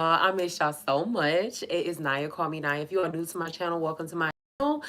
I miss y'all so much. It is Naya. Call me Naya. If you are new to my channel, welcome to my channel.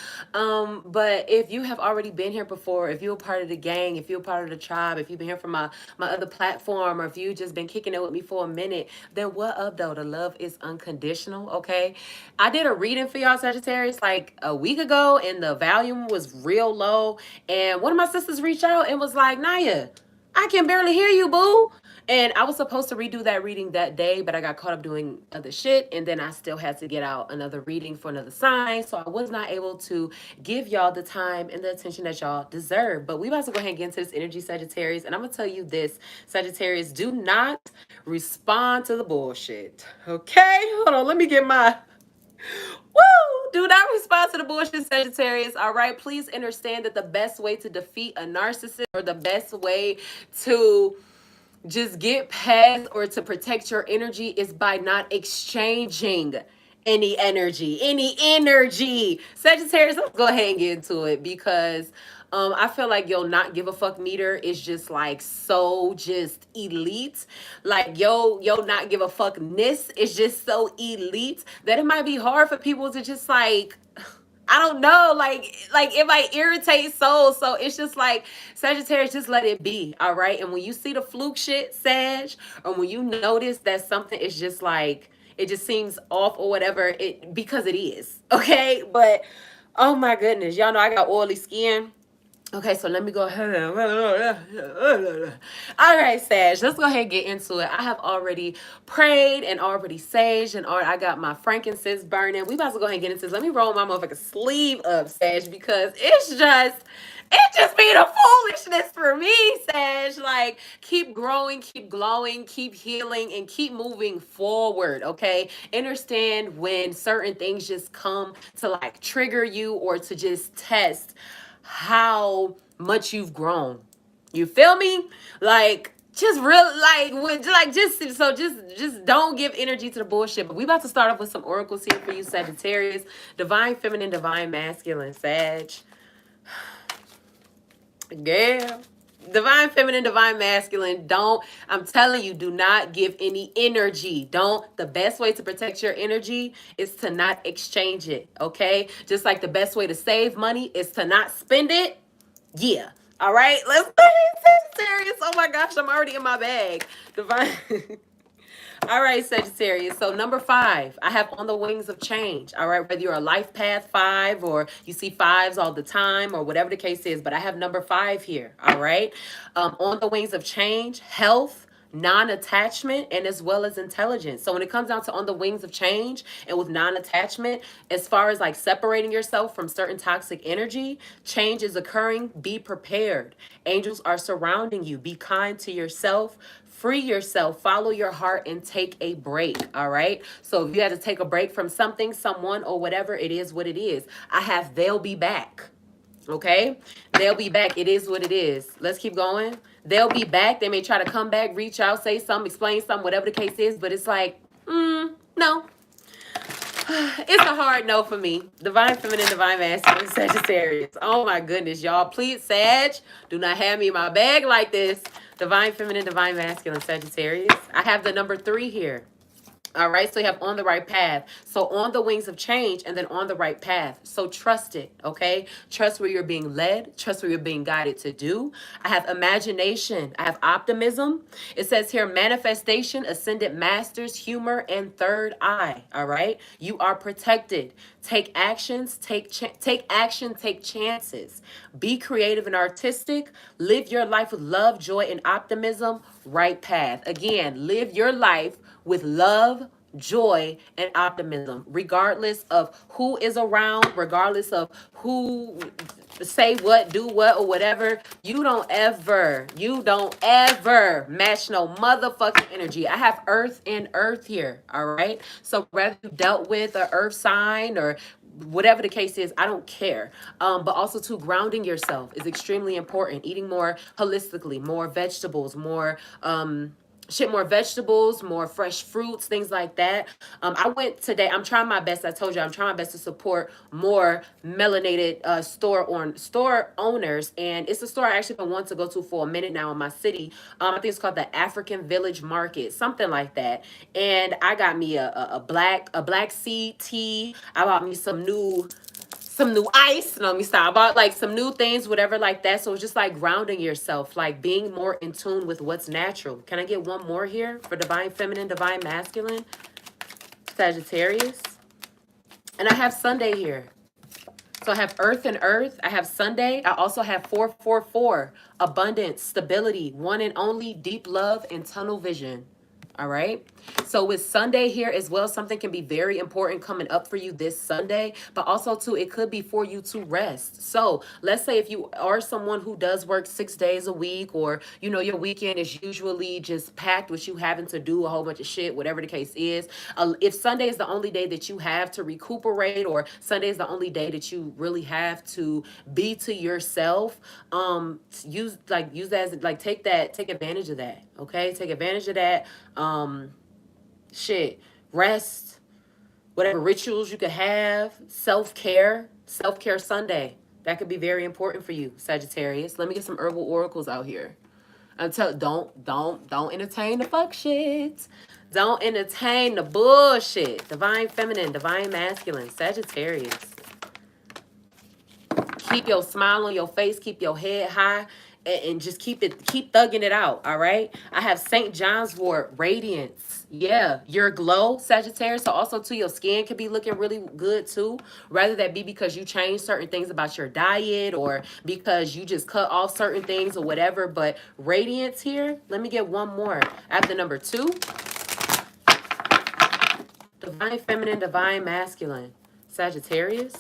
But if you have already been here before, if you're a part of the gang, if you're a part of the tribe, if you've been here from my other platform, or if you just been kicking it with me for a minute, then what up though? The love is unconditional. Okay. I did a reading for y'all Sagittarius like a week ago, and the volume was real low. And one of my sisters reached out and was like, Naya, I can barely hear you, boo. And I was supposed to redo that reading that day, but I got caught up doing other shit. And then I still had to get out another reading for another sign. So I was not able to give y'all the time and the attention that y'all deserve. But we about to go ahead and get into this energy, Sagittarius. And I'm going to tell you this, Sagittarius, do not respond to the bullshit. Okay? Hold on. Let me get my... Woo! Do not respond to the bullshit, Sagittarius. All right. Please understand that the best way to defeat a narcissist, or the best way to just get past or to protect your energy, is by not exchanging any energy. Sagittarius, let's go ahead and get into it, because I feel like your not give a fuck meter is just like so just elite. Like yo not give a fuckness is just so elite that it might be hard for people to just like, I don't know, like it might irritate souls. So it's just like, Sagittarius, just let it be, all right? And when you see the fluke shit, Sag, or when you notice that something is just like, it just seems off or whatever, it because it is, okay? But oh my goodness, y'all know I got oily skin. Okay, so let me go ahead. All right, Sage, let's go ahead and get into it. I have already prayed and already saged, and I got my frankincense burning. We about to go ahead and get into this. Let me roll my motherfucking sleeve up, Sage, because it just be the foolishness for me, Sage. Like, keep growing, keep glowing, keep healing, and keep moving forward, okay? Understand when certain things just come to like trigger you or to just test how much you've grown. You feel me? Like, just real, like, when, like, just don't give energy to the bullshit. But we about to start off with some oracles here for you, Sagittarius. Divine feminine, divine masculine, Sag. Yeah. Divine feminine, divine masculine. Don't, I'm telling you, do not give any energy. Don't. The best way to protect your energy is to not exchange it. Okay. Just like the best way to save money is to not spend it. Yeah. All right. Let's go ahead, Sagittarius. Oh my gosh, I'm already in my bag. Divine. All right, Sagittarius. So number 5, I have on the wings of change. All right, whether you're a life path 5 or you see fives all the time or whatever the case is, but I have number 5 here. All right, on the wings of change, health, non-attachment, and as well as intelligence. So when it comes down to on the wings of change and with non-attachment, as far as like separating yourself from certain toxic energy, change is occurring. Be prepared. Angels are surrounding you. Be kind to yourself. Free yourself, follow your heart, and take a break. All right. So if you had to take a break from something, someone, or whatever, it is what it is. I have they'll be back. Okay. They'll be back. It is what it is. Let's keep going. They'll be back. They may try to come back, reach out, say something, explain something, whatever the case is. But it's like, no. It's a hard no for me. Divine feminine, divine masculine, Sagittarius. Oh my goodness, y'all. Please, Sag, do not have me in my bag like this. Divine feminine, divine masculine, Sagittarius. I have the number 3 here. All right, so you have on the right path. So on the wings of change and then on the right path. So trust it, okay? Trust where you're being led. Trust where you're being guided to do. I have imagination. I have optimism. It says here manifestation, ascendant masters, humor, and third eye, all right? You are protected. Take actions, take action, take chances. Be creative and artistic. Live your life with love, joy, and optimism. Right path. Again, live your life with love, joy, and optimism, regardless of who is around, regardless of who say what, do what, or whatever. You don't ever match no motherfucking energy. I have earth and earth here, all right? So whether you dealt with an earth sign or whatever the case is, I don't care. But also too, grounding yourself is extremely important. Eating more holistically, more vegetables, more shit, more vegetables, more fresh fruits, things like that. I went today. I'm trying my best. I told you I'm trying my best to support more melanated store owners, and it's a store I actually been wanting to go to for a minute now in my city. I think it's called the African Village Market, something like that. And I got me a black seed tea. I bought me some new ice. No, let me stop. I bought like some new things, whatever, like that. So it's just like grounding yourself, like being more in tune with what's natural. Can I get one more here for divine feminine, divine masculine, Sagittarius? And I have Sunday here. So I have Earth and Earth. I have Sunday. I also have 444, abundance, stability, one and only, deep love, and tunnel vision. All right. So with Sunday here as well, something can be very important coming up for you this Sunday, but also too, it could be for you to rest. So let's say if you are someone who does work 6 days a week, or your weekend is usually just packed with you having to do a whole bunch of shit, whatever the case is. If Sunday is the only day that you have to recuperate, or Sunday is the only day that you really have to be to yourself, use that as like take advantage of that. Okay, take advantage of that. Shit, rest, whatever rituals you could have, self care Sunday. That could be very important for you, Sagittarius. Let me get some herbal oracles out here. Don't entertain the fuck shit. Don't entertain the bullshit. Divine feminine, divine masculine, Sagittarius. Keep your smile on your face, keep your head high, and just keep thugging it out. All right. I have St. John's wort, radiance. Yeah, your glow, Sagittarius. So also too, your skin could be looking really good too. Rather that be because you change certain things about your diet, or because you just cut off certain things or whatever. But radiance here. Let me get one more. After number 2, divine feminine, divine masculine, Sagittarius.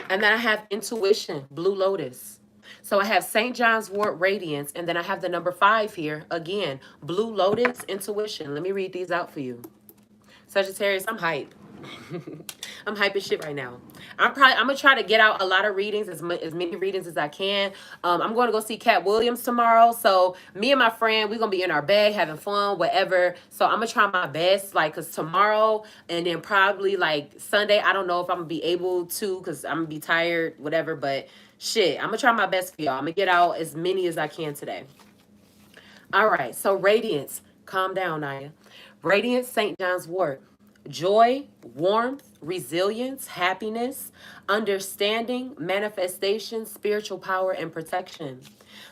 And then I have intuition, blue lotus. So I have St. John's wort, radiance, and then I have the number 5 here. Again, blue lotus, intuition. Let me read these out for you. Sagittarius, I'm hype. I'm hype as shit right now. I'm gonna try to get out a lot of readings, as many readings as I can. I'm going to go see Cat Williams tomorrow. So me and my friend, we're gonna be in our bed having fun, whatever. So I'm gonna try my best, like, cause tomorrow and then probably like Sunday, I don't know if I'm gonna be able to, cause I'm gonna be tired, whatever. But shit, I'm gonna try my best for y'all. I'm gonna get out as many as I can today. All right, so radiance, calm down, Naya. Radiance, St. John's wort. Joy, warmth, resilience, happiness, understanding, manifestation, spiritual power, and protection.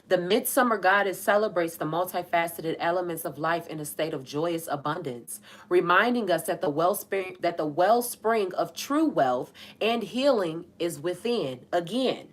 The midsummer goddess celebrates the multifaceted elements of life in a state of joyous abundance, reminding us that the wellspring of true wealth and healing is within. Again,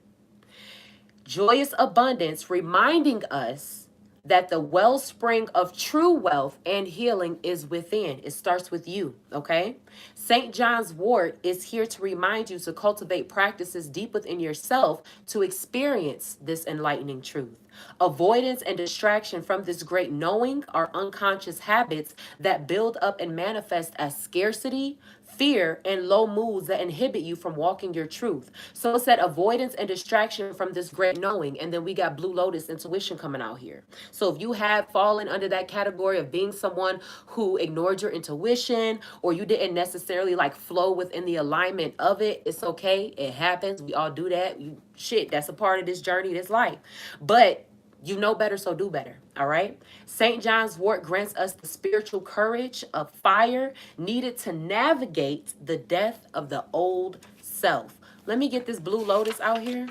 joyous abundance, reminding us that the wellspring of true wealth and healing is within. It starts with you, okay? St. John's wort is here to remind you to cultivate practices deep within yourself to experience this enlightening truth. Avoidance and distraction from this great knowing are unconscious habits that build up and manifest as scarcity, fear, and low moods that inhibit you from walking your truth. So it's that avoidance and distraction from this great knowing. And then we got Blue Lotus intuition coming out here. So if you have fallen under that category of being someone who ignored your intuition, or you didn't necessarily like flow within the alignment of it, it's okay. It happens. We all do that. Shit, that's a part of this journey, this life. But you know better, so do better. All right. St. John's wort grants us the spiritual courage of fire needed to navigate the death of the old self. Let me get this blue lotus out here.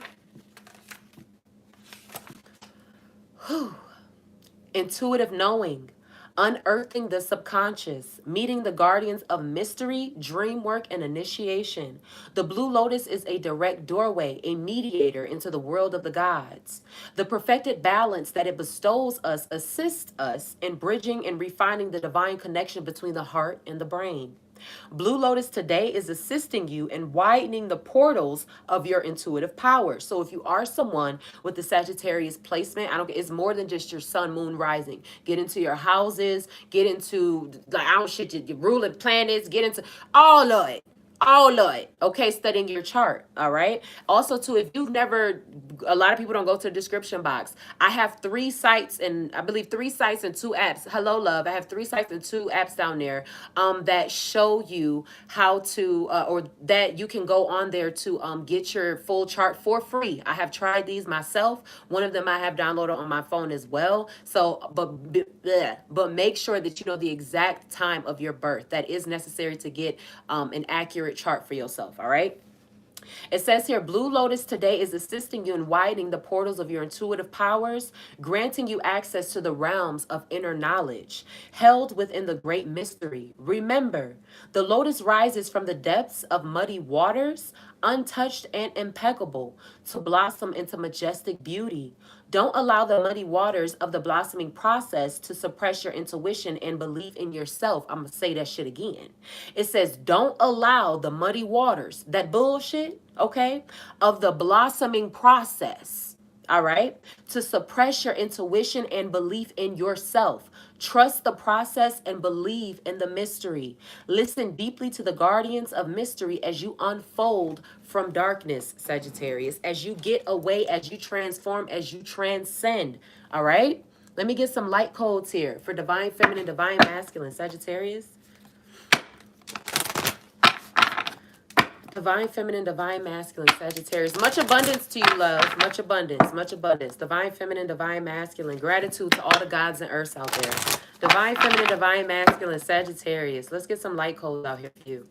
Whew. Intuitive knowing, unearthing the subconscious, meeting the guardians of mystery, dream work, and initiation. The blue lotus is a direct doorway, a mediator into the world of the gods. The perfected balance that it bestows us assists us in bridging and refining the divine connection between the heart and the brain. Blue Lotus today is assisting you in widening the portals of your intuitive power. So if you are someone with the Sagittarius placement, it's more than just your sun, moon, rising. Get into your houses, get into, like, I don't shit, your ruling planets, get into all of it. all of it, okay, studying your chart, all right. Also too, if you've never, a lot of people don't go to the description box. I have 3 sites, and I believe 3 sites and 2 apps. Hello love, I have 3 sites and 2 apps down there that show you how to or that you can go on there to get your full chart for free. I have tried these myself. One of them I have downloaded on my phone as well. So but make sure that you know the exact time of your birth. That is necessary to get an accurate chart for yourself, all right? It says here, Blue Lotus today is assisting you in widening the portals of your intuitive powers, granting you access to the realms of inner knowledge, held within the great mystery. Remember, the lotus rises from the depths of muddy waters, untouched and impeccable, to blossom into majestic beauty. Don't allow the muddy waters of the blossoming process to suppress your intuition and belief in yourself. I'm going to say that shit again. It says, don't allow the muddy waters, that bullshit, okay, of the blossoming process, all right, to suppress your intuition and belief in yourself. Trust the process and believe in the mystery. Listen deeply to the guardians of mystery as you unfold from darkness, Sagittarius, as you get away, as you transform, as you transcend. All right? Let me get some light codes here for divine feminine, divine masculine, Sagittarius. Divine feminine, divine masculine, Sagittarius. Much abundance to you, love. Much abundance, much abundance. Divine feminine, divine masculine. Gratitude to all the gods and earths out there. Divine feminine, divine masculine, Sagittarius. Let's get some light codes out here for you.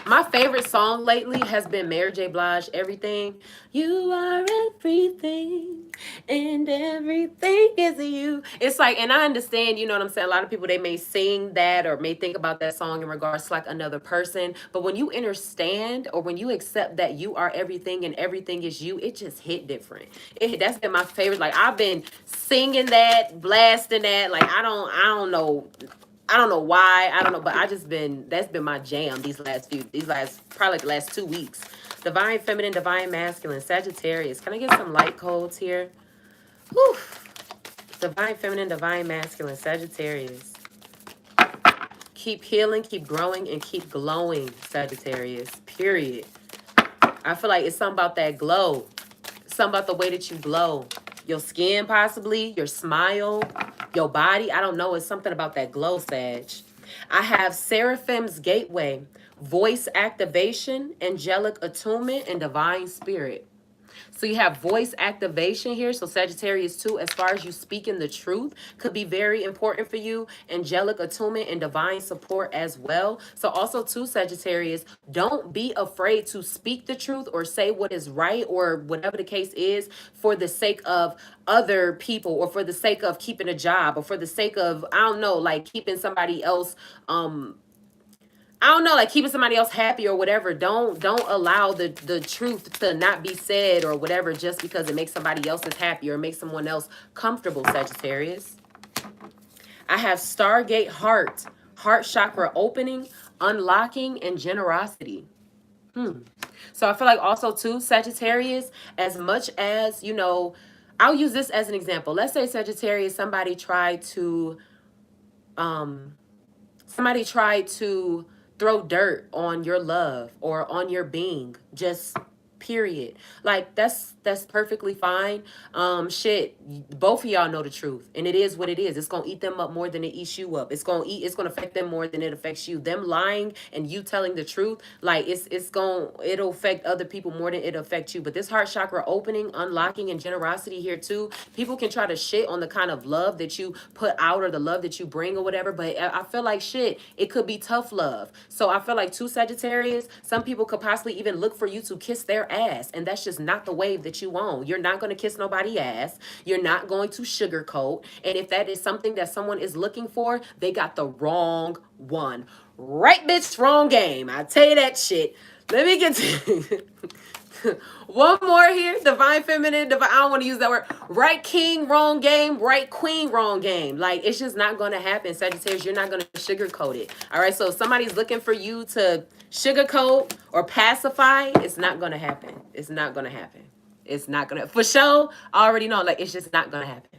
My favorite song lately has been Mary J. Blige, Everything. You are everything, and everything is you. It's like, and I understand, you know what I'm saying? A lot of people, they may sing that or may think about that song in regards to like another person. But when you understand or when you accept that you are everything and everything is you, it just hit different. That's been my favorite. Like, I've been singing that, blasting that. Like, I don't know why. I don't know, but that's been my jam probably like the last 2 weeks. Divine feminine, divine masculine, Sagittarius. Can I get some light codes here? Whew. Divine feminine, divine masculine, Sagittarius. Keep healing, keep growing, and keep glowing, Sagittarius. Period. I feel like it's something about that glow. Something about the way that you glow. Your skin, possibly, your smile, your body. I don't know. It's something about that glow, Sag. I have Seraphim's Gateway, voice activation, angelic attunement, and divine spirit. So you have voice activation here. So Sagittarius too, as far as you speaking the truth, could be very important for you. Angelic attunement and divine support as well. So also too, Sagittarius, don't be afraid to speak the truth or say what is right or whatever the case is for the sake of other people or for the sake of keeping a job or for the sake of, I don't know, like keeping somebody else I don't know, like keeping somebody else happy or whatever. Don't allow the truth to not be said or whatever just because it makes somebody else happy or makes someone else comfortable, Sagittarius. I have Stargate heart chakra opening, unlocking, and generosity. So I feel like also too, Sagittarius, as much as, you know, I'll use this as an example. Let's say Sagittarius, somebody tried to throw dirt on your love or on your being, just period. Like that's perfectly fine. Shit, both of y'all know the truth, and it is what it is. It's gonna eat them up more than it eats you up. It's gonna affect them more than it affects you. Them lying and you telling the truth, like it'll affect other people more than it'll affect you. But this heart chakra opening, unlocking, and generosity here too, people can try to shit on the kind of love that you put out or the love that you bring or whatever, but I feel like shit, it could be tough love. So I feel like two Sagittarius, some people could possibly even look for you to kiss their ass, and that's just not the wave that you want. You're not going to kiss nobody ass. You're not going to sugarcoat. And if that is something that someone is looking for, they got the wrong one. Right, bitch, wrong game. I tell you that shit. Let me get to one more here. Divine feminine, divine, I don't want to use that word. Right king, wrong game. Right queen, wrong game. Like, it's just not going to happen, Sagittarius. You're not going to sugarcoat it. All right, so if somebody's looking for you to sugarcoat or pacify, it's not going to happen. It's not going to happen. It's not going to, for sure, I already know, like, it's just not going to happen.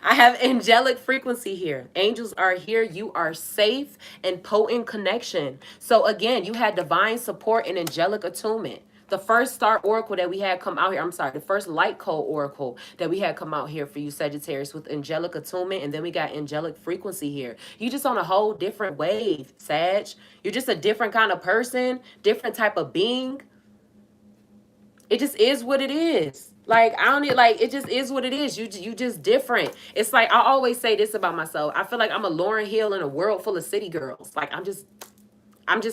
I have angelic frequency here. Angels are here. You are safe and potent connection. So again, you had divine support and angelic attunement. The first star oracle that we had come out here, I'm sorry, the first light code oracle that we had come out here for you, Sagittarius, with angelic attunement, and then we got angelic frequency here. You just on a whole different wave, Sag. You're just a different kind of person, different type of being. It just is what it is. Like I don't need like it just is what it is. You just different. It's like I always say this about myself. I feel like I'm a Lauryn Hill in a world full of city girls. Like I'm just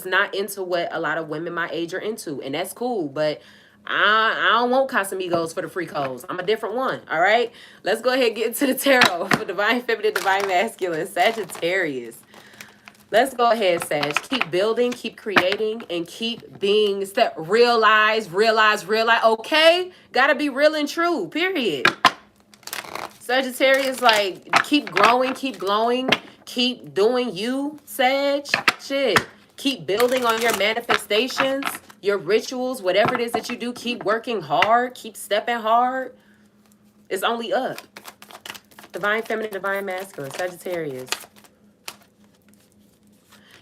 not into what a lot of women my age are into, and that's cool. But I don't want Casamigos for the free codes. I'm a different one. All right. Let's go ahead and get into the tarot for divine feminine, divine masculine, Sagittarius. Let's go ahead, Sag. Keep building, keep creating, and keep being realize, realize, realize. Okay? Gotta be real and true. Period. Sagittarius, like, keep growing, keep glowing, keep doing you, Sag. Shit. Keep building on your manifestations, your rituals, whatever it is that you do. Keep working hard, keep stepping hard. It's only up. Divine feminine, divine masculine, Sagittarius.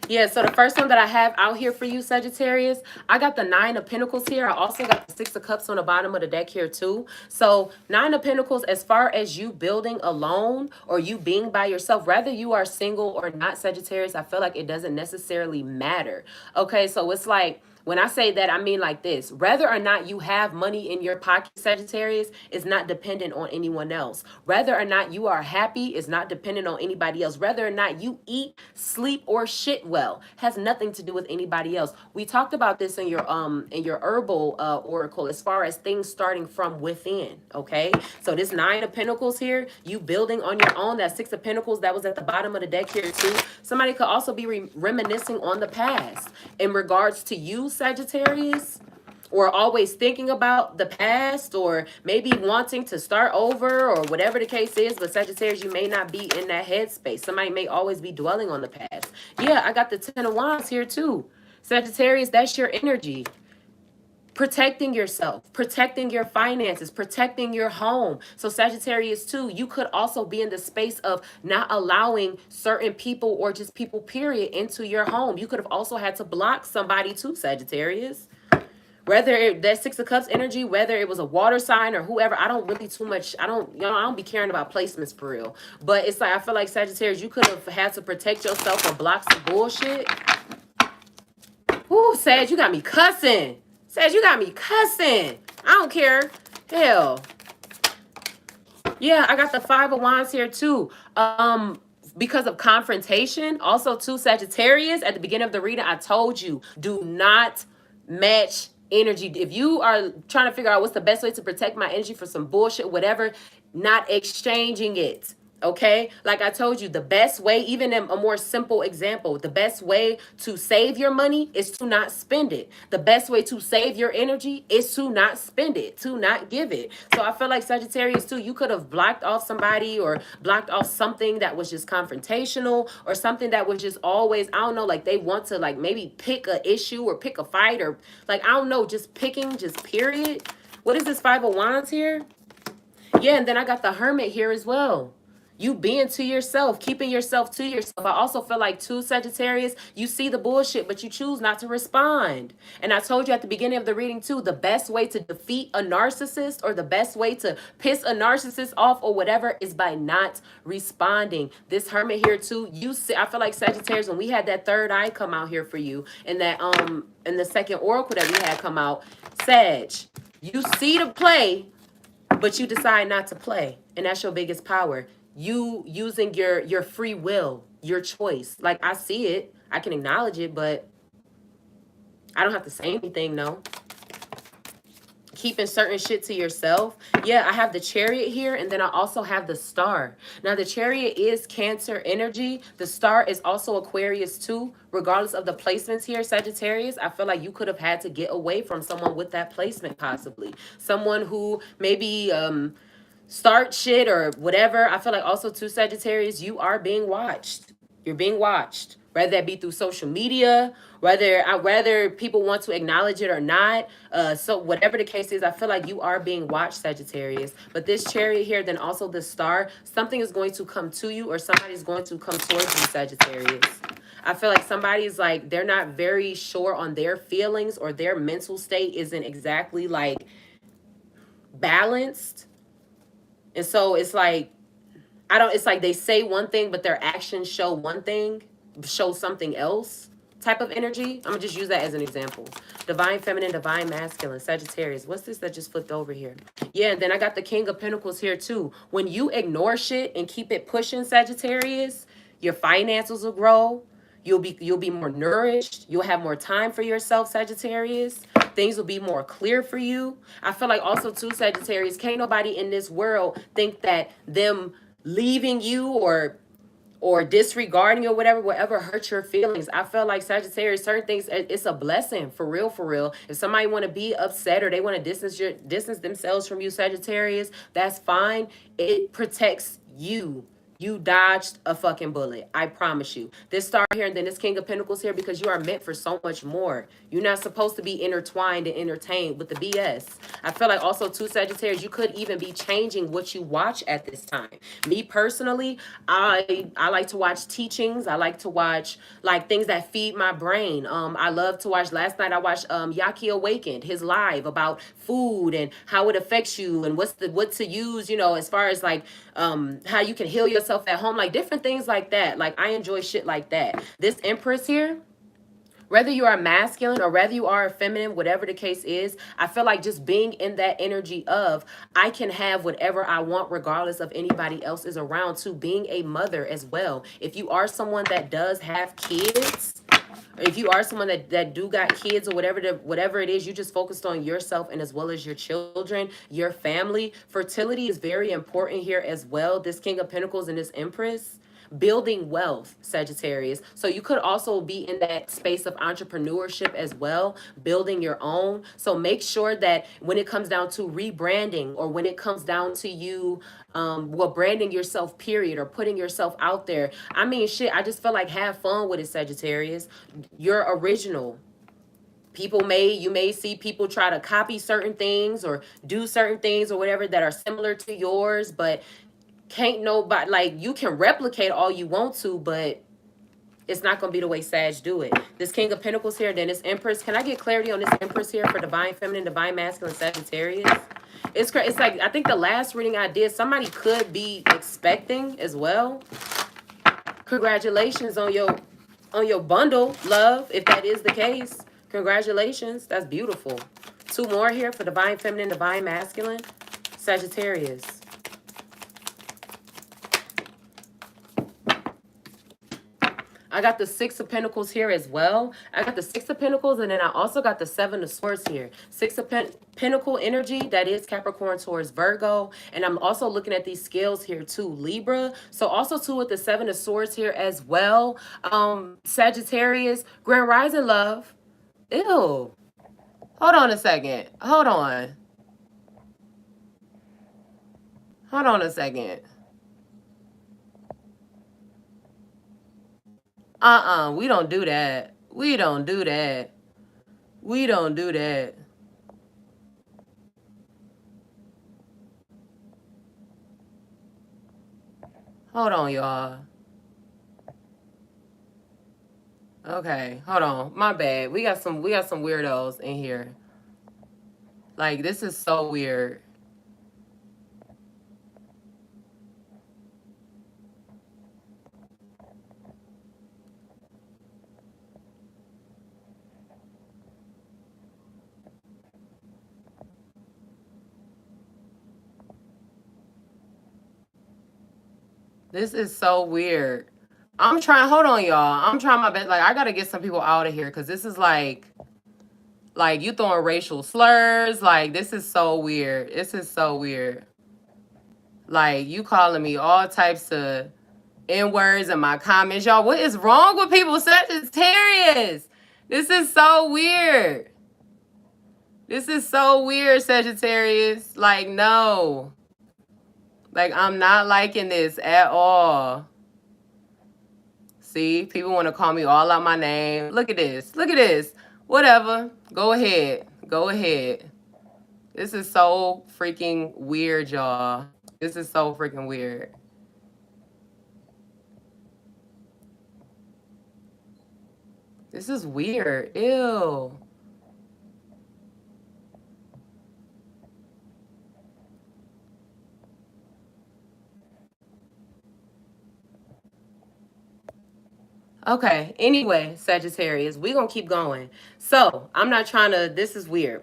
Yeah, so the first one that I have out here for you, Sagittarius, I got the Nine of Pentacles here. I also got the Six of Cups on the bottom of the deck here too. So Nine of Pentacles, as far as you building alone or you being by yourself, whether you are single or not, Sagittarius, I feel like it doesn't necessarily matter. Okay, so it's like, when I say that, I mean like this. Whether or not you have money in your pocket, Sagittarius, is not dependent on anyone else. Whether or not you are happy is not dependent on anybody else. Whether or not you eat, sleep, or shit well has nothing to do with anybody else. We talked about this in your herbal oracle as far as things starting from within. Okay, so this Nine of Pentacles here, you building on your own. That Six of Pentacles that was at the bottom of the deck here too. Somebody could also be reminiscing on the past in regards to you, Sagittarius, or always thinking about the past, or maybe wanting to start over, or whatever the case is. But Sagittarius, you may not be in that headspace. Somebody may always be dwelling on the past. Yeah, I got the Ten of Wands here too. Sagittarius, that's your energy. Protecting yourself, protecting your finances, protecting your home. So Sagittarius too, you could also be in the space of not allowing certain people or just people period into your home. You could have also had to block somebody too, Sagittarius. Whether that Six of Cups energy, whether it was a water sign or whoever, I don't really too much, I don't be caring about placements for real. But it's like, I feel like Sagittarius, you could have had to protect yourself or block some bullshit. Ooh, Sag, you got me cussing. Sag, you got me cussing. I don't care. Hell. Yeah, I got the Five of Wands here too. Because of confrontation. Also, too, Sagittarius, at the beginning of the reading, I told you, do not match energy. If you are trying to figure out what's the best way to protect my energy for some bullshit, whatever, not exchanging it. Okay, like I told you, the best way, even in a more simple example, the best way to save your money is to not spend it. The best way to save your energy is to not spend it, to not give it. So I feel like Sagittarius too, you could have blocked off somebody or blocked off something that was just confrontational, or something that was just always, I don't know, like they want to like maybe pick a issue or pick a fight, or like, I don't know, just picking, just period. What is this Five of Wands here? Yeah, and then I got the Hermit here as well. You being to yourself, keeping yourself to yourself. I also feel like too, Sagittarius, you see the bullshit, but you choose not to respond. And I told you at the beginning of the reading too, the best way to defeat a narcissist, or the best way to piss a narcissist off or whatever, is by not responding. This Hermit here too, you see, I feel like Sagittarius, when we had that third eye come out here for you, and that in the second oracle that we had come out, Sag, you see the play, but you decide not to play. And that's your biggest power. You using your free will, your choice. Like, I see it, I can acknowledge it, but I don't have to say anything, no. Keeping certain shit to yourself. Yeah, I have the Chariot here, and then I also have the Star. Now, the Chariot is Cancer energy. The Star is also Aquarius too. Regardless of the placements here, Sagittarius, I feel like you could have had to get away from someone with that placement, possibly. Someone who maybe start shit or whatever. I feel like also too, Sagittarius, you are being watched. You're being watched. whether that be through social media, whether people want to acknowledge it or not. So whatever the case is, I feel like you are being watched, Sagittarius. But this chariot here, then also the star, something is going to come to you, or somebody's going to come towards you, Sagittarius. I feel like somebody's like, they're not very sure on their feelings, or their mental state isn't exactly like balanced. And so it's like, it's like they say one thing, but their actions show one thing, show something else type of energy. I'm gonna just use that as an example. Divine feminine, divine masculine, Sagittarius. What's this that just flipped over here? Yeah, and then I got the King of Pentacles here too. When you ignore shit and keep it pushing, Sagittarius, your finances will grow. You'll be more nourished. You'll have more time for yourself, Sagittarius. Things will be more clear for you. I feel like also too, Sagittarius, can't nobody in this world think that them leaving you or disregarding or whatever hurt your feelings. I feel like Sagittarius, certain things, it's a blessing, for real, for real. If somebody want to be upset, or they want to distance themselves from you, Sagittarius, that's fine. It protects you. You dodged a fucking bullet. I promise you. This star here and then this King of Pentacles here, because you are meant for so much more. You're not supposed to be intertwined and entertained with the BS. I feel like also too, Sagittarius, you could even be changing what you watch at this time. Me personally, I like to watch teachings. I like to watch like things that feed my brain. I love to watch. Last night I watched Yaki Awakened, his live about food and how it affects you, and what to use, as far as like how you can heal yourself at home, like different things like that. Like I enjoy shit like that. This Empress here, whether you are masculine or whether you are feminine, whatever the case is, I feel like just being in that energy of, I can have whatever I want regardless of anybody else is around, to being a mother as well. If you are someone that does have kids, if you are someone that do got kids, or whatever it is, you just focused on yourself, and as well as your children, your family. Fertility is very important here as well. This King of Pentacles and this Empress. Building wealth, Sagittarius. So you could also be in that space of entrepreneurship as well, building your own. So make sure that when it comes down to rebranding, or when it comes down to you, branding yourself, period, or putting yourself out there. I mean, shit, I just feel like have fun with it, Sagittarius. You're original. You may see people try to copy certain things or do certain things or whatever that are similar to yours, but can't nobody, like, you can replicate all you want to, but it's not going to be the way Sag do it. This King of Pentacles here, then this Empress. Can I get clarity on this Empress here for divine feminine, divine masculine, Sagittarius? It's like, I think the last reading I did, somebody could be expecting as well. Congratulations on your bundle, love, if that is the case. Congratulations. That's beautiful. Two more here for divine feminine, divine masculine, Sagittarius. I got the Six of Pentacles here as well. I got the Six of Pentacles, and then I also got the Seven of Swords here. Six of Pentacle energy, that is Capricorn, Taurus, Virgo. And I'm also looking at these scales here too, Libra. So also too with the Seven of Swords here as well. Sagittarius, Grand Rising, love. Ew. Hold on a second. Hold on. Hold on a second. We don't do that. We don't do that. We don't do that. Hold on, y'all. Okay, hold on. My bad. We got some weirdos in here. Like, this is so weird. This is so weird. Hold on, y'all. I'm trying my best. Like, I gotta get some people out of here, because this is like you throwing racial slurs. Like, this is so weird. This is so weird. Like, you calling me all types of N-words in my comments. Y'all, what is wrong with people? Sagittarius. This is so weird. This is so weird, Sagittarius. Like, no. Like, I'm not liking this at all. See, people want to call me all out my name. Look at this. Look at this. Whatever. Go ahead. Go ahead. This is so freaking weird, y'all. This is so freaking weird. This is weird. Ew. Okay. Anyway, Sagittarius, we're gonna keep going. So I'm not trying to. This is weird,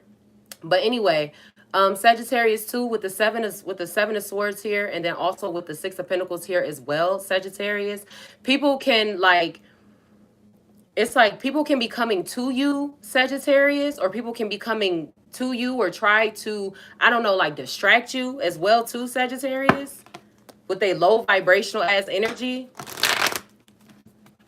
but anyway, Sagittarius too with the seven of swords here, and then also with the six of pentacles here as well. Sagittarius, people can like. It's like people can be coming to you, Sagittarius, or people can be coming to you or try to, I don't know, like distract you as well too, Sagittarius, with a low vibrational ass energy.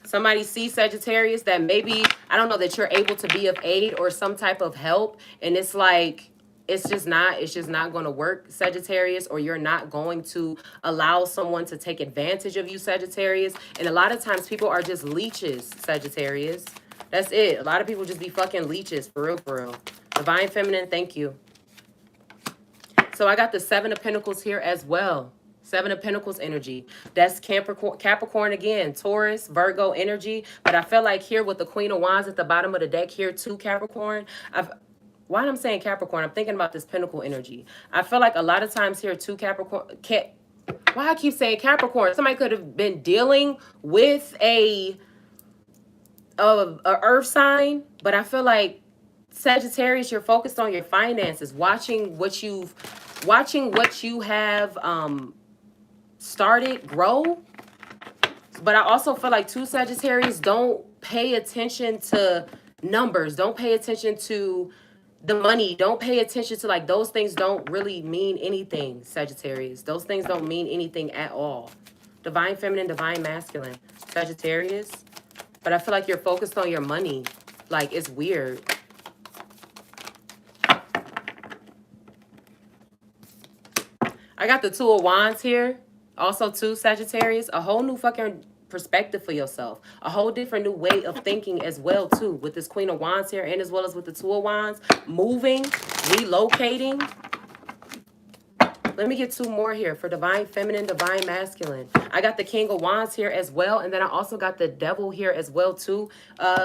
Somebody sees Sagittarius that maybe, I don't know, that you're able to be of aid or some type of help. And it's like, it's just not going to work, Sagittarius, or you're not going to allow someone to take advantage of you, Sagittarius. And a lot of times people are just leeches, Sagittarius. That's it. A lot of people just be fucking leeches, for real, for real. Divine Feminine, thank you. So I got the Seven of Pentacles here as well. Seven of Pentacles energy. That's Capricorn again, Taurus, Virgo energy. But I feel like here with the Queen of Wands at the bottom of the deck here too, Capricorn. Why I'm saying Capricorn, I'm thinking about this Pentacle energy. I feel like a lot of times here too, Capricorn. Why I keep saying Capricorn? Somebody could have been dealing with a earth sign, but I feel like Sagittarius, you're focused on your finances, watching what you have started grow. But I also feel like two Sagittarius, don't pay attention to numbers, don't pay attention to the money, don't pay attention to like those things don't really mean anything, Sagittarius. Those things don't mean anything at all. Divine Feminine, Divine Masculine, Sagittarius. But I feel like you're focused on your money. Like, it's weird. I got the Two of Wands here. Also, too, Sagittarius. A whole new fucking perspective for yourself. A whole different new way of thinking as well, too. With this Queen of Wands here and as well as with the Two of Wands. Moving, relocating. Let me get two more here for Divine Feminine, Divine Masculine. I got the King of Wands here as well. And then I also got the Devil here as well too,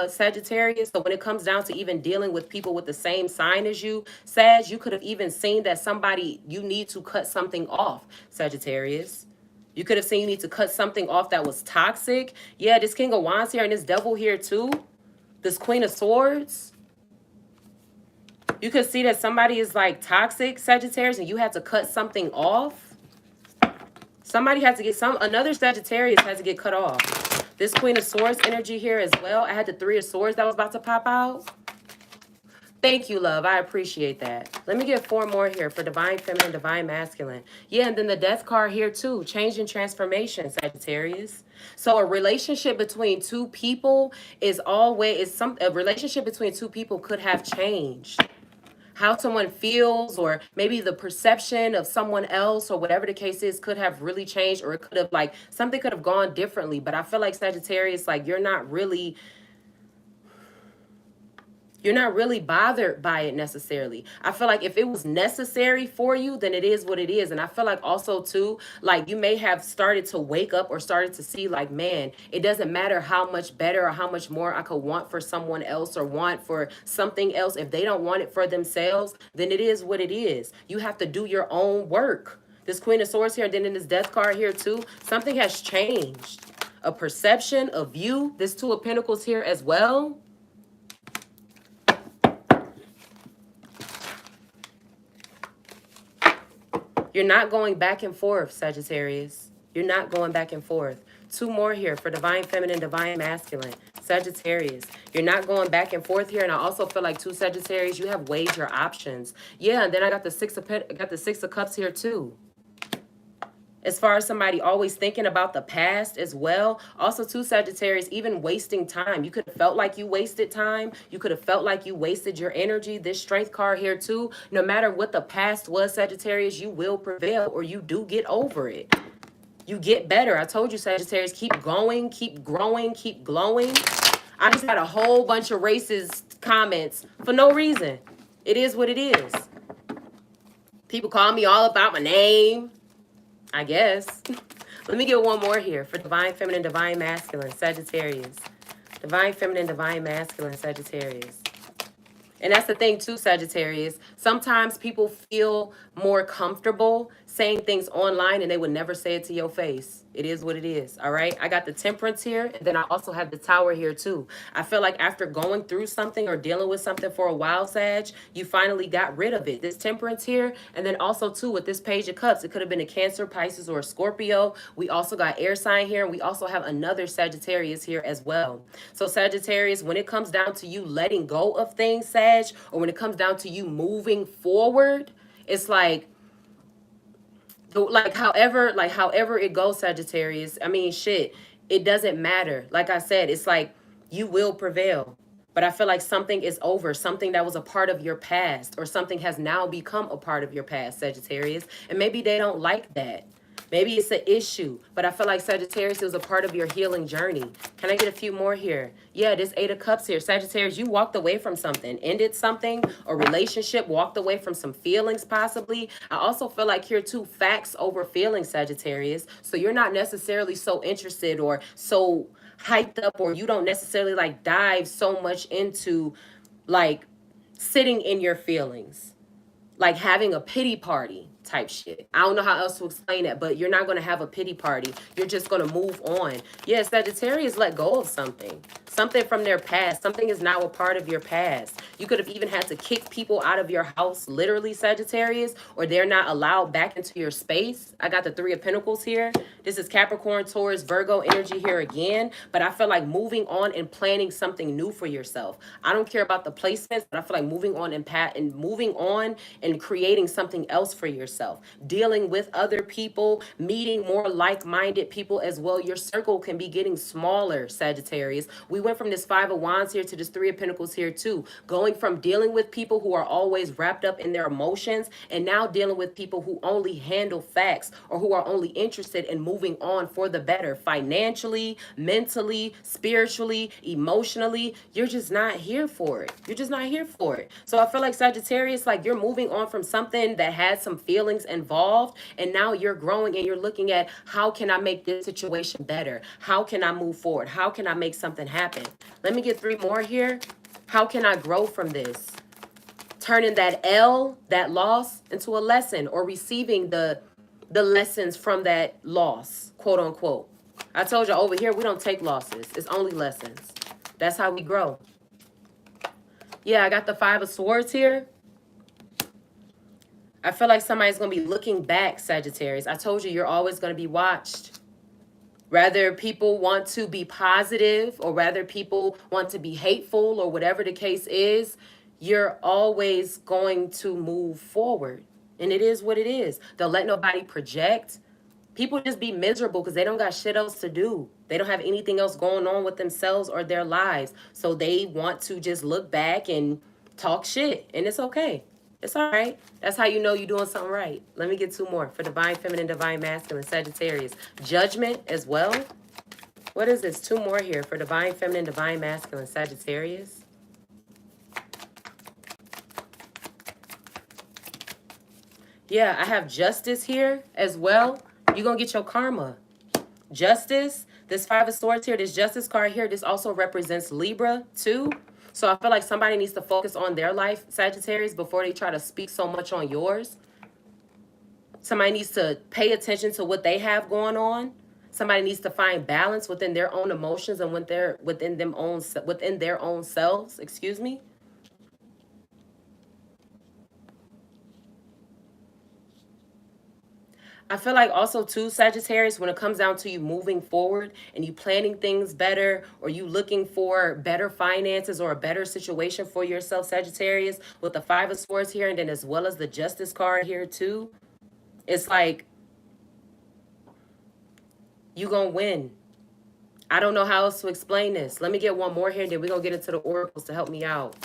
Sagittarius. So when it comes down to even dealing with people with the same sign as you, Sag, you could have even seen that somebody, you need to cut something off, Sagittarius. You could have seen you need to cut something off that was toxic. Yeah, this King of Wands here and this Devil here too. This Queen of Swords. You could see that somebody is like toxic, Sagittarius, and you had to cut something off. Somebody had to get another Sagittarius had to get cut off. This Queen of Swords energy here as well. I had the Three of Swords that was about to pop out. Thank you, love. I appreciate that. Let me get four more here for Divine Feminine, Divine Masculine. Yeah, and then the Death card here too. Change and transformation, Sagittarius. So a relationship between two people is always a relationship between two people could have changed. How someone feels, or maybe the perception of someone else, or whatever the case is, could have really changed, or it could have like something could have gone differently. But I feel like Sagittarius, like you're not really bothered by it necessarily. I feel like if it was necessary for you, then it is what it is. And I feel like also too, like you may have started to wake up or started to see like, man, it doesn't matter how much better or how much more I could want for someone else or want for something else. If they don't want it for themselves, then it is what it is. You have to do your own work. This Queen of Swords here, and then in this Death card here too, something has changed. A perception, a view. This Two of Pentacles here as well. You're not going back and forth, Sagittarius. You're not going back and forth. Two more here for Divine Feminine, Divine Masculine. Sagittarius. You're not going back and forth here. And I also feel like two Sagittarius, you have weighed your options. Yeah, and then I got the Six of Cups here too. As far as somebody always thinking about the past as well. Also, two Sagittarius, even wasting time. You could have felt like you wasted time. You could have felt like you wasted your energy. This Strength card here too. No matter what the past was, Sagittarius, you will prevail or you do get over it. You get better. I told you, Sagittarius, keep going, keep growing, keep glowing. I just got a whole bunch of racist comments for no reason. It is what it is. People call me all about my name, I guess. Let me get one more here for Divine Feminine, Divine Masculine, Sagittarius. Divine Feminine, Divine Masculine, Sagittarius. And that's the thing too, Sagittarius. Sometimes people feel more comfortable saying things online and they would never say it to your face. It is what it is, all right? I got the Temperance here, and then I also have the Tower here too. I feel like after going through something or dealing with something for a while, Sag, you finally got rid of it. This Temperance here, and then also too with this Page of Cups, it could have been a Cancer, Pisces, or a Scorpio. We also got air sign here, and we also have another Sagittarius here as well. So Sagittarius, when it comes down to you letting go of things, Sag, or when it comes down to you moving forward, it's however it goes, Sagittarius, I mean, shit, it doesn't matter. Like I said, it's like you will prevail. But I feel like something is over, something that was a part of your past, or something has now become a part of your past, Sagittarius. And maybe they don't like that. Maybe it's an issue, but I feel like Sagittarius is a part of your healing journey. Can I get a few more here? Yeah, this Eight of Cups here. Sagittarius, you walked away from something, ended something, a relationship, walked away from some feelings possibly. I also feel like here too, facts over feelings, Sagittarius. So you're not necessarily so interested or so hyped up, or you don't necessarily like dive so much into like sitting in your feelings, like having a pity party type shit. I don't know how else to explain that, but you're not going to have a pity party. You're just going to move on. Yes, Sagittarius let go of something. Something from their past. Something is now a part of your past. You could have even had to kick people out of your house, literally, Sagittarius, or they're not allowed back into your space. I got the Three of Pentacles here. This is Capricorn, Taurus, Virgo energy here again. But I feel like moving on and planning something new for yourself. I don't care about the placements, but I feel like moving on and moving on and creating something else for yourself. Dealing with other people, meeting more like-minded people as well. Your circle can be getting smaller, Sagittarius. We went from this Five of Wands here to this Three of Pentacles here too. Going from dealing with people who are always wrapped up in their emotions, and now dealing with people who only handle facts, or who are only interested in moving on for the better financially, mentally, spiritually, emotionally. You're just not here for it. You're just not here for it. So I feel like Sagittarius, like you're moving on from something that had some feelings involved, and now you're growing and you're looking at, how can I make this situation better? How can I move forward? How can I make something happen? Let me get three more here. How can I grow from this? Turning that L, that loss, into a lesson, or receiving the lessons from that loss, quote unquote. I told you over here, we don't take losses. It's only lessons. That's how we grow. Yeah, I got the Five of Swords here. I feel like somebody's going to be looking back, Sagittarius. I told you, you're always going to be watched. Whether people want to be positive, or whether people want to be hateful, or whatever the case is, you're always going to move forward. And it is what it is. Don't let nobody project. People just be miserable because they don't got shit else to do. They don't have anything else going on with themselves or their lives. So they want to just look back and talk shit. And it's okay. It's all right. That's how you know you're doing something right. Let me get two more for Divine Feminine, Divine Masculine, Sagittarius. Judgment as well. What is this? Two more here for Divine Feminine, Divine Masculine, Sagittarius. Yeah, I have Justice here as well. You're going to get your karma. Justice, this Five of Swords here, this Justice card here, this also represents Libra too. So I feel like somebody needs to focus on their life, Sagittarius, before they try to speak so much on yours. Somebody needs to pay attention to what they have going on. Somebody needs to find balance within their own emotions and within their own selves, excuse me. I feel like also too, Sagittarius, when it comes down to you moving forward and you planning things better, or you looking for better finances or a better situation for yourself, Sagittarius, with the Five of Swords here, and then as well as the Justice card here too, it's like you gonna win. I don't know how else to explain this. Let me get one more here, and then we're gonna get into the oracles to help me out.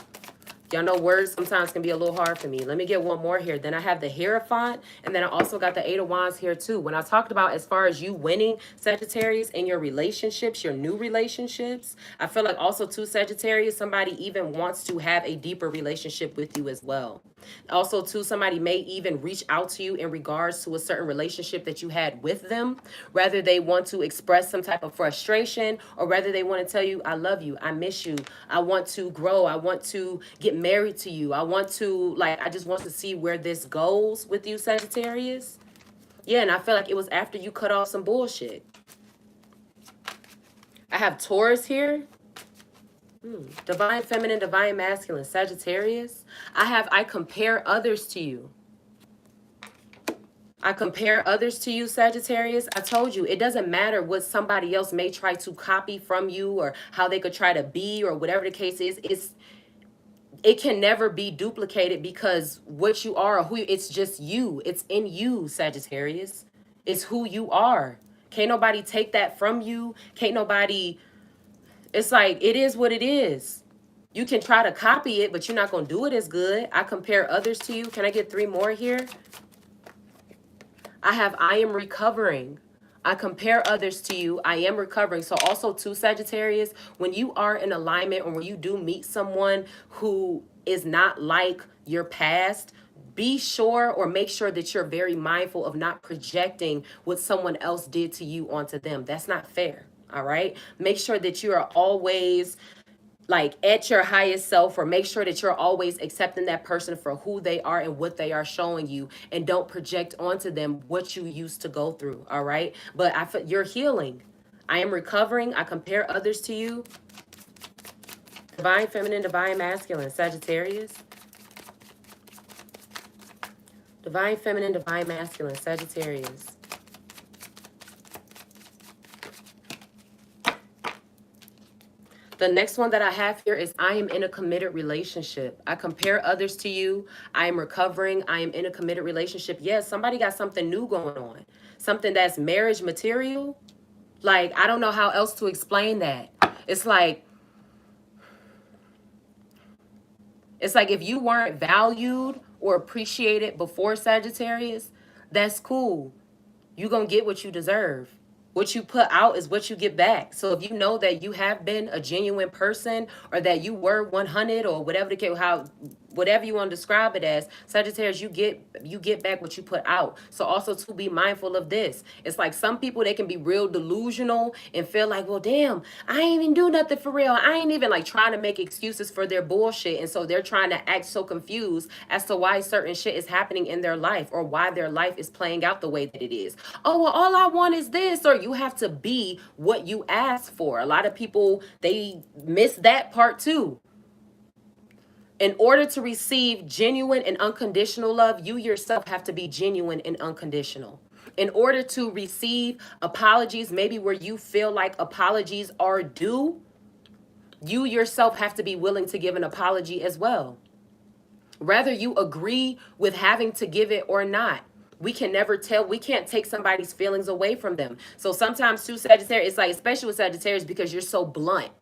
Y'all know words sometimes can be a little hard for me. Let me get one more here. Then I have the Hierophant, and then I also got the Eight of Wands here too. When I talked about as far as you winning, Sagittarius, in your relationships, your new relationships, I feel like also too, Sagittarius, somebody even wants to have a deeper relationship with you as well. Also too, somebody may even reach out to you in regards to a certain relationship that you had with them. Whether they want to express some type of frustration, or whether they want to tell you, I love you, I miss you, I want to grow, I want to get married to you, I want to, like, I just want to see where this goes with you, Sagittarius. Yeah, and I feel like it was after you cut off some bullshit. I have Taurus here. Divine feminine, divine masculine, Sagittarius. I compare others to you. I compare others to you, Sagittarius. I told you, it doesn't matter what somebody else may try to copy from you, or how they could try to be, or whatever the case is. It can never be duplicated, because what you are, or who it's just you. It's in you, Sagittarius. It's who you are. Can't nobody take that from you. Can't nobody. It's like, it is what it is. You can try to copy it, but you're not going to do it as good. I compare others to you. Can I get 3 more here? I am recovering. I compare others to you. I am recovering. So also too, Sagittarius, when you are in alignment, or when you do meet someone who is not like your past, be sure, or make sure that you're very mindful of not projecting what someone else did to you onto them. That's not fair. All right. Make sure that you are always like at your highest self, or make sure that you're always accepting that person for who they are and what they are showing you, and don't project onto them what you used to go through. All right. But I feel you're healing. I am recovering. I compare others to you. Divine feminine, divine masculine, Sagittarius. Divine feminine, divine masculine, Sagittarius. The next one that I have here is I am in a committed relationship. I compare others to you. I am recovering. I am in a committed relationship. Yes, somebody got something new going on. Something that's marriage material. Like, I don't know how else to explain that. It's like if you weren't valued or appreciated before, Sagittarius, that's cool. You're going to get what you deserve. What you put out is what you get back. So if you know that you have been a genuine person, or that you were 100, or whatever the case, whatever you want to describe it as, Sagittarius, you get back what you put out. So also to be mindful of this. It's like some people, they can be real delusional and feel like, well, damn, I ain't even do nothing for real. I ain't even, like, trying to make excuses for their bullshit. And so they're trying to act so confused as to why certain shit is happening in their life, or why their life is playing out the way that it is. Oh, well, all I want is this. Or you have to be what you ask for. A lot of people, they miss that part too. In order to receive genuine and unconditional love, you yourself have to be genuine and unconditional. In order to receive apologies, maybe where you feel like apologies are due, you yourself have to be willing to give an apology as well. Whether you agree with having to give it or not, we can never tell. We can't take somebody's feelings away from them. So sometimes too, Sagittarius, it's like, especially with Sagittarius, because you're so blunt.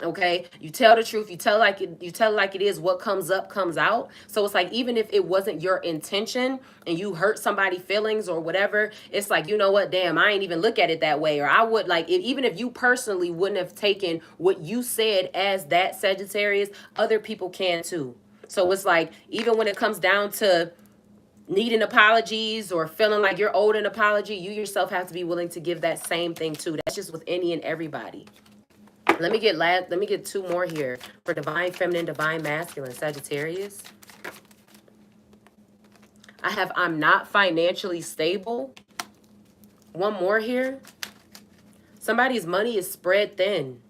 Okay, you tell the truth. You tell like it. You tell it like it is. What comes up comes out. So it's like, even if it wasn't your intention and you hurt somebody's feelings or whatever, it's like, you know what? Damn, I ain't even look at it that way. Or I would like it, even if you personally wouldn't have taken what you said as that, Sagittarius, other people can too. So it's like, even when it comes down to needing apologies or feeling like you're owed an apology, you yourself have to be willing to give that same thing too. That's just with any and everybody. Let me get 2 more here for divine feminine, divine masculine, Sagittarius. I have I'm not financially stable. One more here. Somebody's money is spread thin.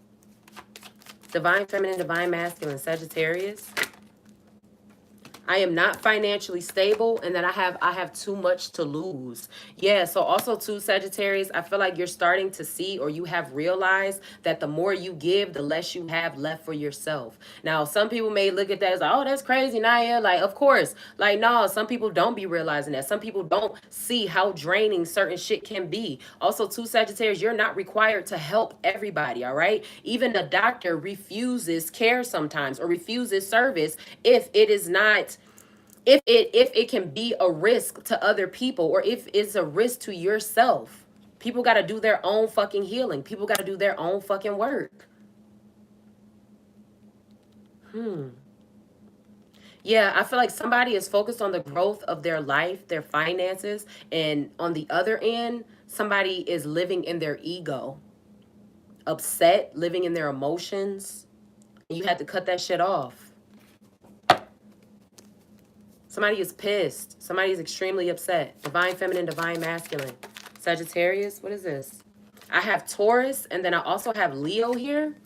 Divine feminine, divine masculine, Sagittarius. I am not financially stable, and that I have too much to lose. Yeah, so also too, Sagittarius, I feel like you're starting to see, or you have realized that the more you give, the less you have left for yourself. Now, some people may look at that as like, oh, that's crazy, Naya. Like, of course. Like, no, some people don't be realizing that. Some people don't see how draining certain shit can be. Also, too, Sagittarius, you're not required to help everybody, all right? Even a doctor refuses care sometimes, or refuses service if it is not, if it can be a risk to other people, or if it's a risk to yourself. People got to do their own fucking healing. People got to do their own fucking work. Yeah, I feel like somebody is focused on the growth of their life, their finances, and on the other end, somebody is living in their ego, upset, living in their emotions. And you had to cut that shit off. Somebody is pissed. Somebody is extremely upset. Divine feminine, divine masculine. Sagittarius, what is this? I have Taurus, and then I also have Leo here.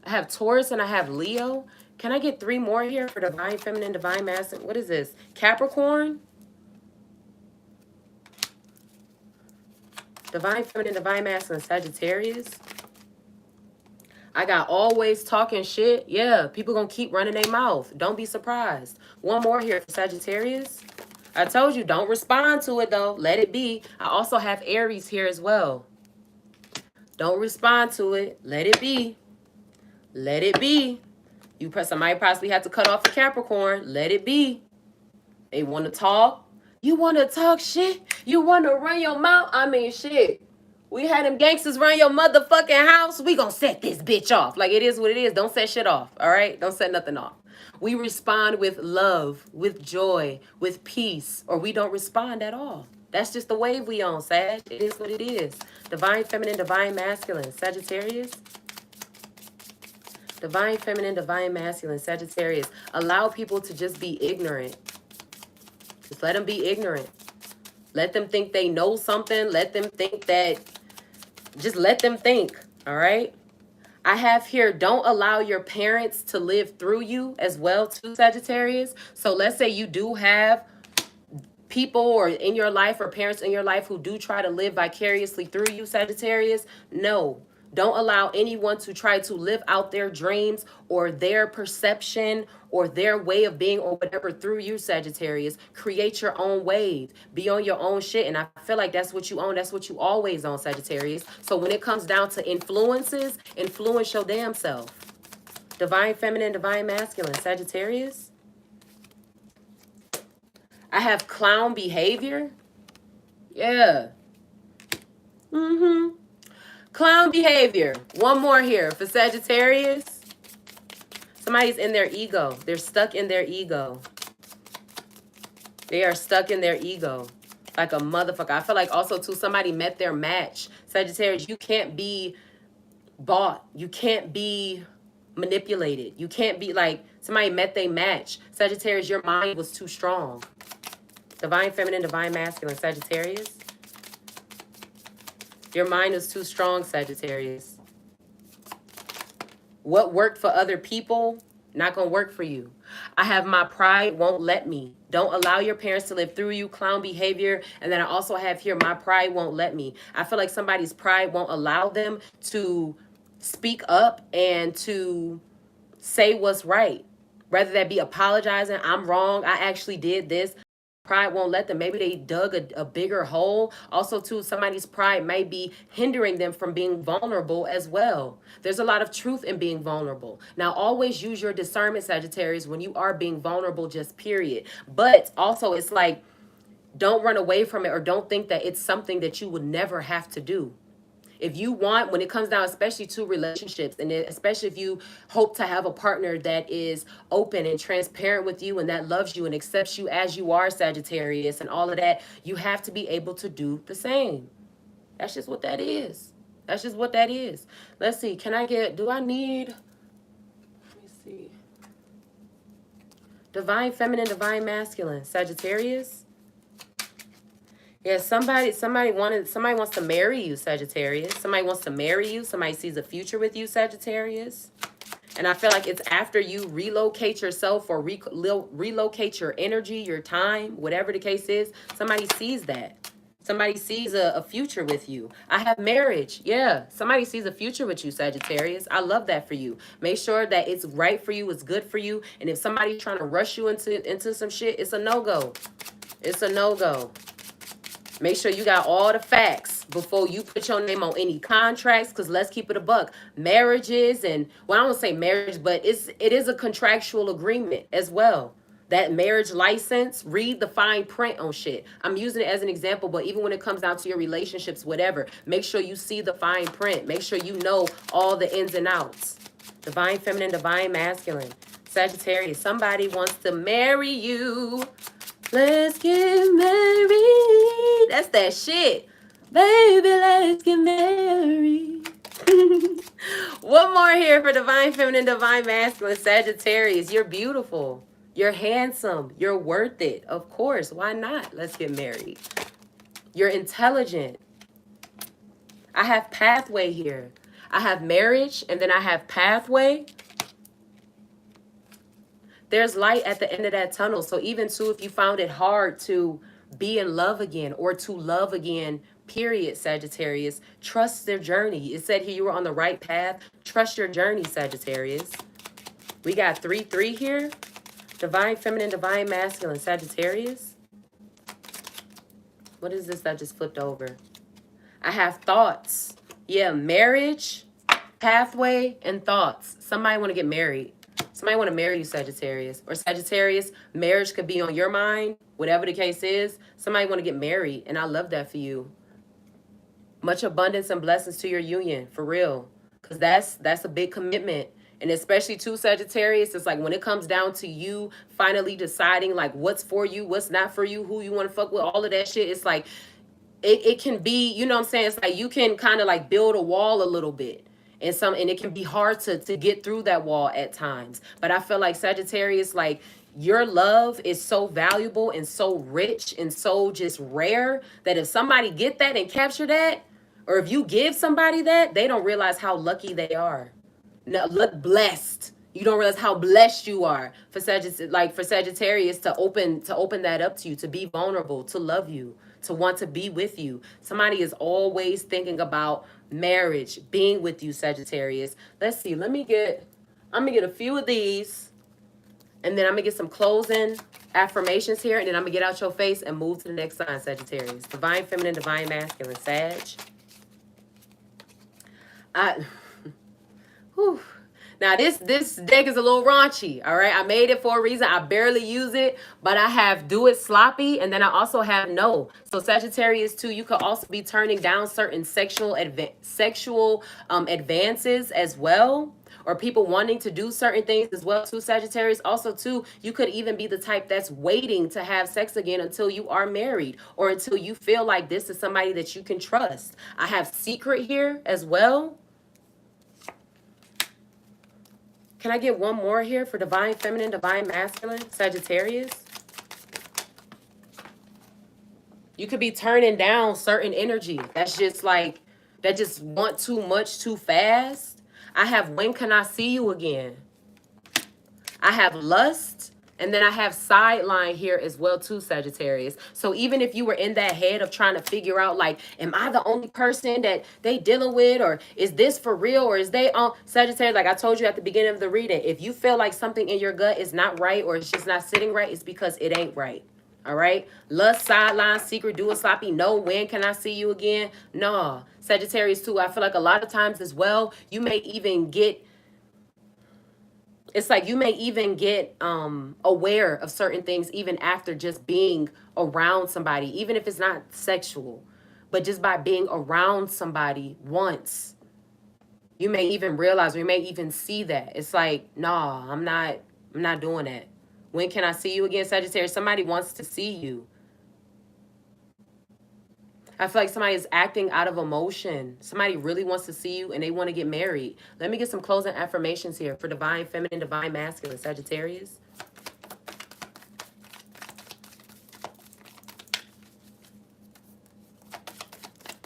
I have Taurus and I have Leo. Can I get 3 more here for divine feminine, divine masculine? What is this? Capricorn? Divine feminine, divine masculine, Sagittarius. I got always talking shit. Yeah, people gonna keep running their mouth. Don't be surprised. 1 more here for Sagittarius. I told you, don't respond to it though. Let it be. I also have Aries here as well. Don't respond to it. Let it be. Let it be. Somebody possibly have to cut off a Capricorn. Let it be. They want to talk. You want to talk shit? You want to run your mouth? I mean, shit. We had them gangsters run your motherfucking house. We gonna set this bitch off. Like, it is what it is. Don't set shit off, all right? Don't set nothing off. We respond with love, with joy, with peace, or we don't respond at all. That's just the wave we on, Sag. It is what it is. Divine feminine, divine masculine. Sagittarius. Divine feminine, divine masculine. Sagittarius. Allow people to just be ignorant. Just let them be ignorant. Let them think they know something. Let them think that, just let them think, all right? I have here, don't allow your parents to live through you as well too, Sagittarius. So let's say you do have people or in your life or parents in your life who do try to live vicariously through you, Sagittarius. No, don't allow anyone to try to live out their dreams or their perception or their way of being or whatever through you, Sagittarius. Create your own wave. Be on your own shit. And I feel like that's what you own. That's what you always own, Sagittarius. So when it comes down to influences, influence your damn self. Divine feminine, divine masculine, Sagittarius. I have clown behavior. Yeah. Clown behavior. 1 more here for Sagittarius. Somebody's in their ego. They're stuck in their ego. They are stuck in their ego. Like a motherfucker. I feel like also too, somebody met their match. Sagittarius, you can't be bought. You can't be manipulated. You can't be like, somebody met their match. Sagittarius, your mind was too strong. Divine feminine, divine masculine, Sagittarius. Your mind is too strong, Sagittarius. What worked for other people, not going to work for you. I have my pride won't let me. Don't allow your parents to live through you, clown behavior. And then I also have here, my pride won't let me. I feel like somebody's pride won't allow them to speak up and to say what's right. Whether that be apologizing, I'm wrong, I actually did this. Pride won't let them. Maybe they dug a bigger hole. Also, too, somebody's pride might be hindering them from being vulnerable as well. There's a lot of truth in being vulnerable. Now, always use your discernment, Sagittarius, when you are being vulnerable, just period. But also, it's like, don't run away from it or don't think that it's something that you would never have to do. If you want, when it comes down, especially to relationships, and especially if you hope to have a partner that is open and transparent with you and that loves you and accepts you as you are, Sagittarius, and all of that, you have to be able to do the same. That's just what that is. That's just what that is. Let's see. Do I need, let me see. Divine feminine, divine masculine, Sagittarius. Yeah, somebody wants to marry you, Sagittarius. Somebody wants to marry you. Somebody sees a future with you, Sagittarius. And I feel like it's after you relocate yourself or relocate your energy, your time, whatever the case is, somebody sees that. Somebody sees a future with you. I have marriage. Yeah. Somebody sees a future with you, Sagittarius. I love that for you. Make sure that it's right for you, it's good for you. And if somebody's trying to rush you into some shit, it's a no-go. It's a no-go. Make sure you got all the facts before you put your name on any contracts, because let's keep it a buck. Marriages and, well, I don't say marriage, but it is a contractual agreement as well. That marriage license, read the fine print on shit. I'm using it as an example, but even when it comes down to your relationships, whatever, make sure you see the fine print. Make sure you know all the ins and outs. Divine feminine, divine masculine. Sagittarius, somebody wants to marry you. Let's get married. That's that shit. Baby, let's get married. One more here for divine feminine, divine masculine. Sagittarius, you're beautiful. You're handsome. You're worth it. Of course. Why not? Let's get married. You're intelligent. I have pathway here. I have marriage, and then I have pathway. There's light at the end of that tunnel. So even too, if you found it hard to be in love again or to love again, period, Sagittarius, trust their journey. It said here you were on the right path. Trust your journey, Sagittarius. We got 3-3 here. Divine feminine, divine masculine, Sagittarius. What is this that just flipped over? I have thoughts. Yeah, marriage, pathway, and thoughts. Somebody want to get married. Somebody want to marry you, Sagittarius. Or Sagittarius, marriage could be on your mind, whatever the case is. Somebody want to get married, and I love that for you. Much abundance and blessings to your union, for real. Because that's a big commitment. And especially to Sagittarius, it's like when it comes down to you finally deciding like what's for you, what's not for you, who you want to fuck with, all of that shit. It's like, it can be, you know what I'm saying? It's like you can kind of like build a wall a little bit. And it can be hard to get through that wall at times. But I feel like Sagittarius, like your love is so valuable and so rich and so just rare that if somebody get that and capture that, or if you give somebody that, they don't realize how lucky they are. No, look blessed. You don't realize how blessed you are for Sagittarius to open that up to you, to be vulnerable, to love you, to want to be with you. Somebody is always thinking about marriage, being with you, Sagittarius. Let's see. I'm gonna get a few of these, and then I'm gonna get some closing affirmations here, and then I'm gonna get out your face and move to the next sign, Sagittarius. Divine feminine, divine masculine, Sag. Whew. Now this deck is a little raunchy, all right? I made it for a reason. I barely use it, but I have do it sloppy, and then I also have no. So Sagittarius too, you could also be turning down certain sexual advances as well, or people wanting to do certain things as well too, Sagittarius. Also too, you could even be the type that's waiting to have sex again until you are married or until you feel like this is somebody that you can trust. I have secret here as well. Can I get one more here for divine feminine, divine masculine, Sagittarius? You could be turning down certain energy. That's just like, that just want too much too fast. I have when can I see you again? I have lust. And then I have sideline here as well too, Sagittarius. So even if you were in that head of trying to figure out like, am I the only person that they dealing with? Or is this for real? Or is they on Sagittarius? Like I told you at the beginning of the reading, if you feel like something in your gut is not right or it's just not sitting right, it's because it ain't right. All right. Lust, sideline, secret, do a sloppy. No, when can I see you again? No. Sagittarius too. I feel like a lot of times as well, you may even get, it's like you may even get aware of certain things even after just being around somebody, even if it's not sexual, but just by being around somebody once, you may even realize, or you may even see that. It's like, nah, I'm not doing that. When can I see you again, Sagittarius? Somebody wants to see you. I feel like somebody is acting out of emotion. Somebody really wants to see you and they want to get married. Let me get some closing affirmations here for divine feminine, divine masculine, Sagittarius.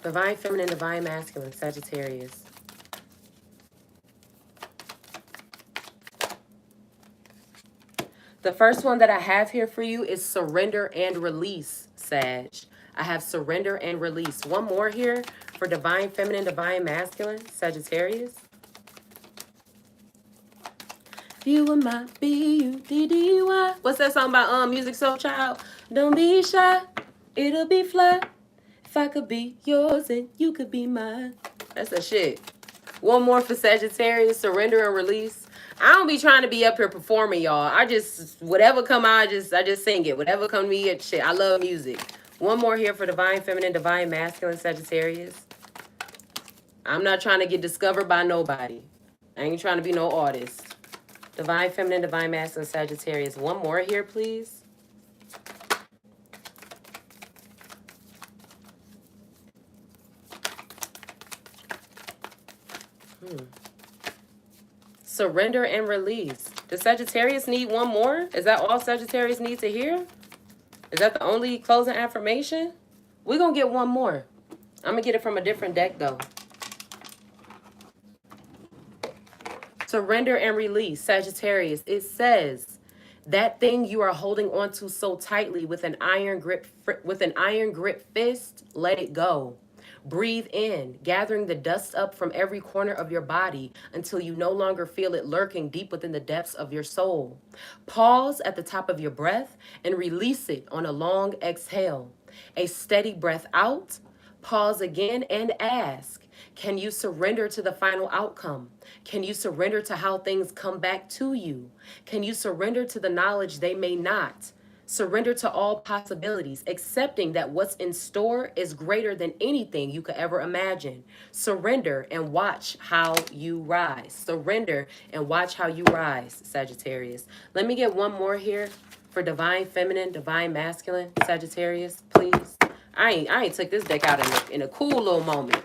Divine feminine, divine masculine, Sagittarius. The first one that I have here for you is surrender and release, Sag. I have surrender and release. One more here for divine feminine, divine masculine, Sagittarius. You were my B-U-D-D-Y. What's that song by Music Soul Child? Don't be shy, it'll be fly. If I could be yours and you could be mine. That's that shit. One more for Sagittarius, surrender and release. I don't be trying to be up here performing, y'all. I just whatever come out, I just sing it. Whatever come to me, shit. I love music. One more here for divine feminine, divine masculine, Sagittarius. I'm not trying to get discovered by nobody. I ain't trying to be no artist. Divine feminine, divine masculine, Sagittarius. One more here, please. Surrender and release. Does Sagittarius need one more? Is that all Sagittarius needs to hear? Is that the only closing affirmation? We're going to get one more. I'm going to get it from a different deck, though. Surrender and release. Sagittarius. It says, that thing you are holding on to so tightly with an iron grip fist, let it go. Breathe in, gathering the dust up from every corner of your body until you no longer feel it lurking deep within the depths of your soul. Pause at the top of your breath and release it on a long exhale. A steady breath out. Pause again and ask, can you surrender to the final outcome? Can you surrender to how things come back to you? Can you surrender to the knowledge they may not? Surrender to all possibilities, accepting that what's in store is greater than anything you could ever imagine. Surrender and watch how you rise. Surrender and watch how you rise, Sagittarius. Let me get one more here for divine feminine, divine masculine, Sagittarius, please. I ain't took this deck out in a cool little moment.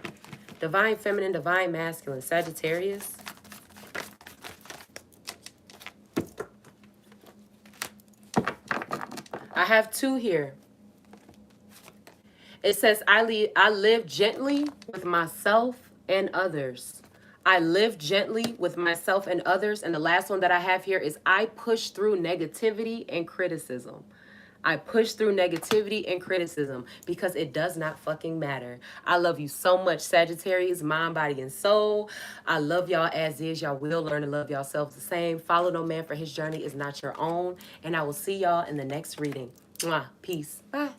Divine feminine, divine masculine, Sagittarius. I have two here. It says, I live gently with myself and others. I live gently with myself and others. And the last one that I have here is, I push through negativity and criticism. I push through negativity and criticism because it does not fucking matter. I love you so much, Sagittarius, mind, body, and soul. I love y'all as is. Y'all will learn to love yourselves the same. Follow no man, for his journey is not your own. And I will see y'all in the next reading. Mwah. Peace. Bye.